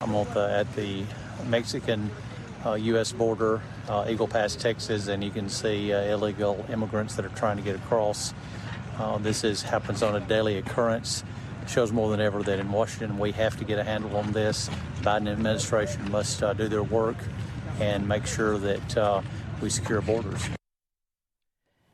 I'm at the Mexican U.S. border, Eagle Pass, Texas, and you can see illegal immigrants that are trying to get across. This happens on a daily occurrence. It shows more than ever that in Washington we have to get a handle on this. Biden administration must do their work and make sure that we secure borders.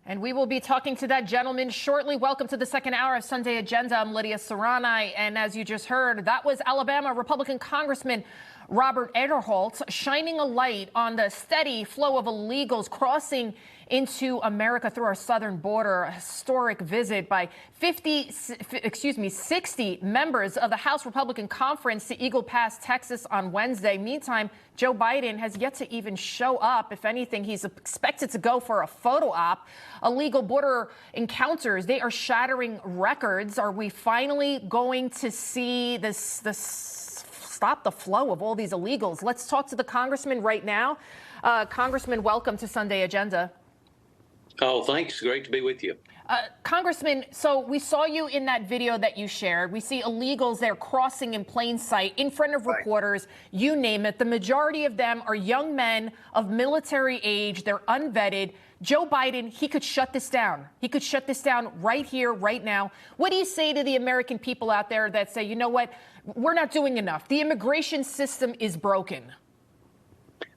And we will be talking to that gentleman shortly. Welcome to the second hour of Sunday Agenda. I'm Lydia Serrani. And as you just heard, that was Alabama Republican Congressman Robert Ederholt shining a light on the steady flow of illegals crossing into America through our southern border. A historic visit by 60 members of the House Republican Conference to Eagle Pass, Texas on Wednesday. Meantime, Joe Biden has yet to even show up. If anything, he's expected to go for a photo op. Illegal border encounters, they are shattering records. Are we finally going to see this stop the flow of all these illegals? Let's talk to the congressman right now. Congressman, welcome to Sunday Agenda. Oh, thanks. Great to be with you. Congressman, so we saw you in that video that you shared. We see illegals there crossing in plain sight in front of reporters, you name it. The majority of them are young men of military age. They're unvetted. Joe Biden, he could shut this down. He could shut this down right here, right now. What do you say to the American people out there that say, you know what, we're not doing enough? The immigration system is broken.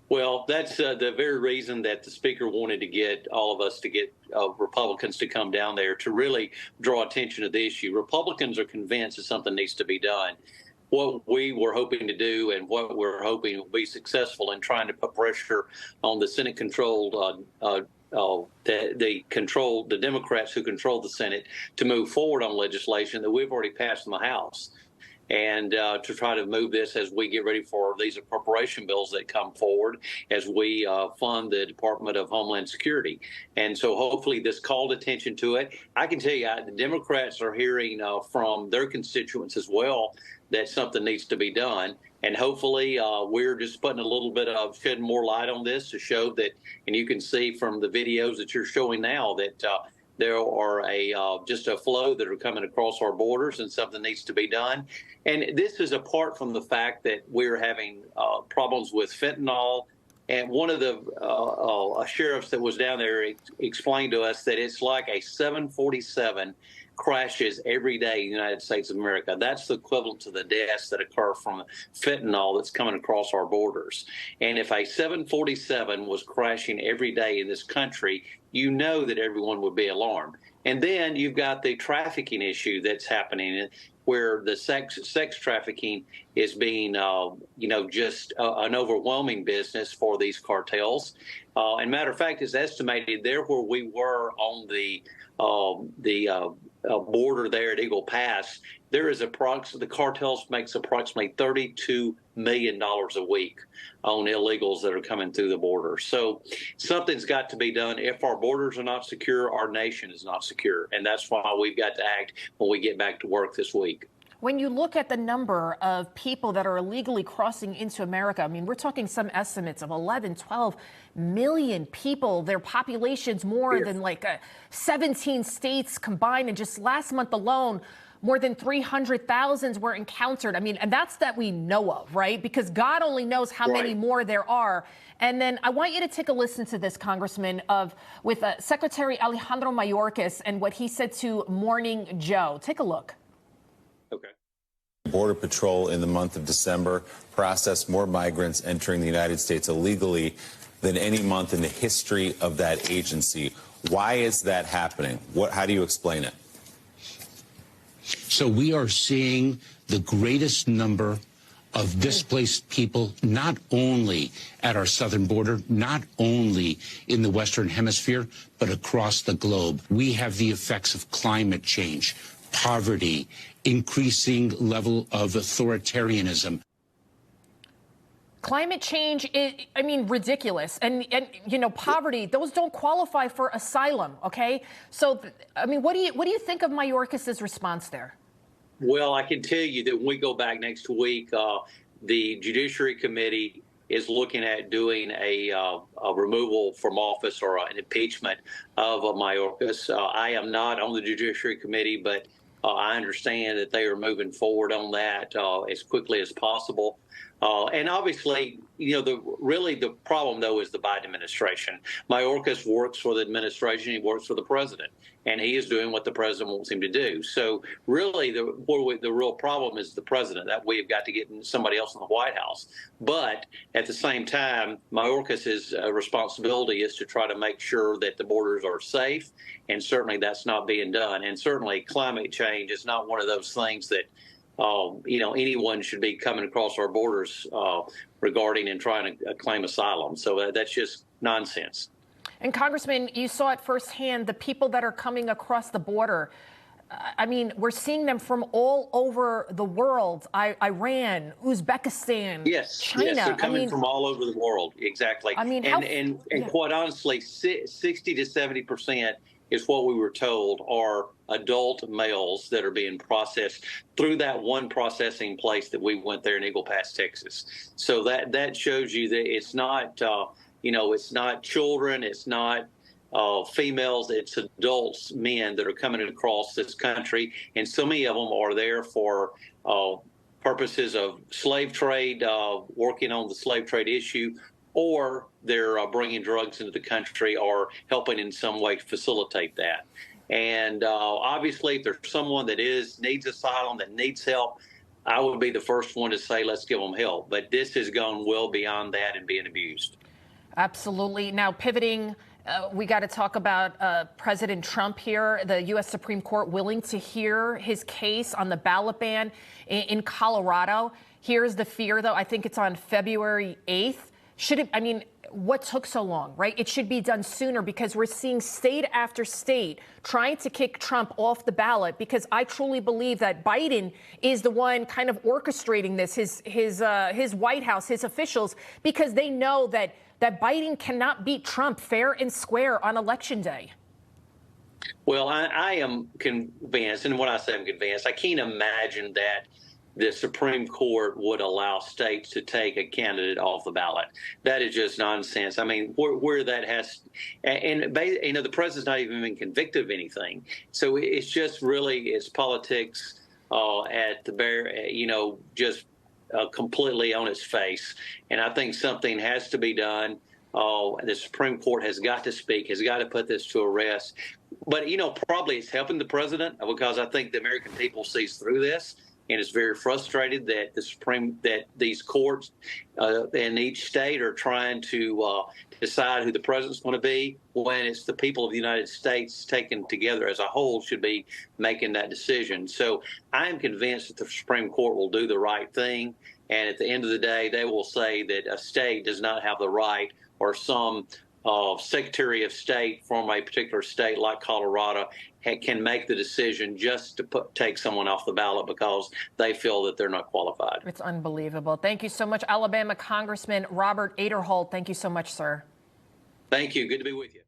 Well, that's the very reason that the speaker wanted to get all of us to get Republicans to come down there to really draw attention to the issue. Republicans are convinced that something needs to be done. What we were hoping to do and what we're hoping will be successful in trying to put pressure on the Senate-controlled the Democrats who control the Senate to move forward on legislation that we've already passed in the House, and to try to move this as we get ready for these appropriation bills that come forward as we fund the Department of Homeland Security. And so hopefully this called attention to it. I can tell you the Democrats are hearing from their constituents as well that something needs to be done. And hopefully we're just putting a little bit of shedding more light on this to show that, and you can see from the videos that you're showing now that there are just a flow that are coming across our borders, and something needs to be done. And this is apart from the fact that we're having problems with fentanyl. And one of the sheriffs that was down there explained to us that it's like a 747 crashes every day in the United States of America. That's the equivalent to the deaths that occur from fentanyl that's coming across our borders. And if a 747 was crashing every day in this country, you know that everyone would be alarmed. And then you've got the trafficking issue that's happening, where the sex trafficking is being, just an overwhelming business for these cartels. And matter of fact, it's estimated there where we were on the border there at Eagle Pass, there is the cartels makes approximately $32 million a week on illegals that are coming through the border. So something's got to be done. If our borders are not secure, our nation is not secure. And that's why we've got to act when we get back to work this week. When you look at the number of people that are illegally crossing into America, I mean, we're talking some estimates of 11, 12 million people. Their population's more than 17 states combined. And just last month alone, more than 300,000 were encountered. I mean, and that's that we know of, right? Because God only knows how many more there are. And then I want you to take a listen to this, Congressman, with Secretary Alejandro Mayorkas and what he said to Morning Joe. Take a look. Okay. Border Patrol in the month of December processed more migrants entering the United States illegally than any month in the history of that agency. Why is that happening? How do you explain it? So we are seeing the greatest number of displaced people, not only at our southern border, not only in the Western Hemisphere, but across the globe. We have the effects of climate change, poverty, increasing level of authoritarianism. Climate change is, ridiculous. And poverty, those don't qualify for asylum, okay? So, what do you think of Mayorkas's response there? Well, I can tell you that when we go back next week, the Judiciary Committee is looking at doing a removal from office or an impeachment of Mayorkas. I am not on the Judiciary Committee, but I understand that they are moving forward on that as quickly as possible. And obviously, really the problem, though, is the Biden administration. Mayorkas works for the administration. He works for the president, and he is doing what the president wants him to do. So really, the real problem is the president, that we've got to get somebody else in the White House. But at the same time, Mayorkas' responsibility is to try to make sure that the borders are safe, and certainly that's not being done. And certainly climate change is not one of those things that anyone should be coming across our borders regarding and trying to claim asylum. So that's just nonsense. And Congressman, you saw it firsthand, the people that are coming across the border. I mean, we're seeing them from all over the world. Iran, Uzbekistan, China. Yes, they're coming from all over the world. Exactly. I mean, and quite honestly, 60 to 70% is what we were told are adult males that are being processed through that one processing place that we went there in Eagle Pass, Texas. So that shows you that it's not, it's not children, it's not females, it's adults, men that are coming across this country. And so many of them are there for purposes of slave trade, working on the slave trade issue, or they're bringing drugs into the country or helping in some way facilitate that. And obviously, if there's someone that needs asylum, that needs help, I would be the first one to say, let's give them help. But this has gone well beyond that and being abused. Absolutely. Now, pivoting, we got to talk about President Trump here, the U.S. Supreme Court willing to hear his case on the ballot ban in Colorado. Here's the fear, though. I think it's on February 8th. What took so long, right? It should be done sooner because we're seeing state after state trying to kick Trump off the ballot, because I truly believe that Biden is the one kind of orchestrating this, his White House, his officials, because they know that Biden cannot beat Trump fair and square on Election Day. Well, I am convinced, and when I say I'm convinced, I can't imagine that the Supreme Court would allow states to take a candidate off the ballot. That is just nonsense. I mean, where that has, and the president's not even been convicted of anything. So it's just really, it's politics at the bare, just completely on its face. And I think something has to be done. The Supreme Court has got to speak, has got to put this to a rest. But, probably it's helping the president, because I think the American people sees through this. And is very frustrated that that these courts in each state are trying to decide who the president's going to be, when it's the people of the United States taken together as a whole should be making that decision. So I am convinced that the Supreme Court will do the right thing. And at the end of the day, they will say that a state does not have the right, or some Secretary of State from a particular state like Colorado can make the decision just to take someone off the ballot because they feel that they're not qualified. It's unbelievable. Thank you so much, Alabama Congressman Robert Aderholt. Thank you so much, sir. Thank you. Good to be with you.